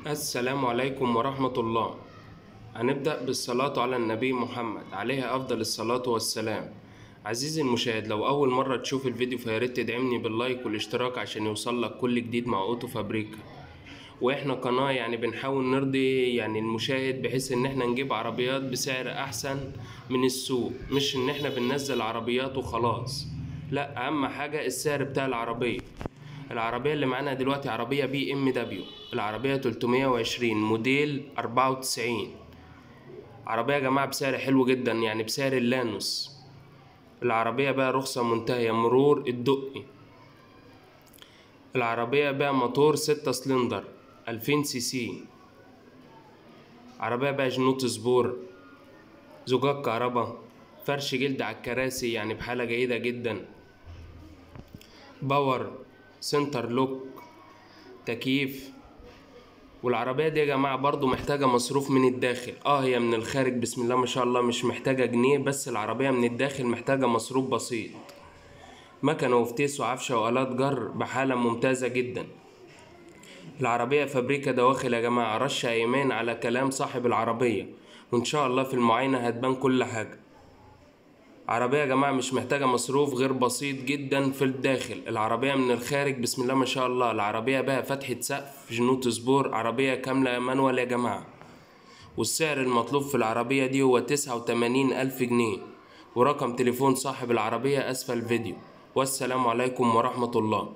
السلام عليكم ورحمة الله. هنبدأ بالصلاة على النبي محمد عليه أفضل الصلاة والسلام. عزيزي المشاهد، لو أول مرة تشوف الفيديو فياريت تدعمني باللايك والاشتراك عشان يوصلك كل جديد مع أوتو فابريكا. وإحنا قناة بنحاول نرضي المشاهد، بحيث إن إحنا نجيب عربيات بسعر أحسن من السوق، مش إن إحنا بننزل عربيات وخلاص. لا، أهم حاجة السعر بتاع العربية. العربية اللي معانا دلوقتي عربية BMW، العربية 320 موديل 94. عربية يا جماعة بسعر حلو جدا، بسعر اللانوس. العربية بقى رخصة منتهية مرور الدقي. العربية بقى موتور 6 سلندر 2000 سي سي. عربية بقى جنوط سبور، زجاج كهربا، فرش جلد على الكراسي بحالة جيدة جدا، باور، سنتر لوك، تكييف. والعربية دي يا جماعة برضو محتاجة مصروف من الداخل. هي من الخارج بسم الله ما شاء الله مش محتاجة جنيه، بس العربية من الداخل محتاجة مصروف بسيط. مكنة وفتيس وعفشة وآلات جر بحالة ممتازة جدا. العربية فابريكا دواخل يا جماعة، رش أيمان على كلام صاحب العربية، وإن شاء الله في المعاينة هتبان كل حاجة. عربية يا جماعة مش محتاجة مصروف غير بسيط جدا في الداخل. العربية من الخارج بسم الله ما شاء الله. العربية بقى فتحة سقف، جنوط سبور، عربية كاملة مانوال يا جماعة. والسعر المطلوب في العربية دي هو 89,000 جنيه. ورقم تليفون صاحب العربية أسفل الفيديو. والسلام عليكم ورحمة الله.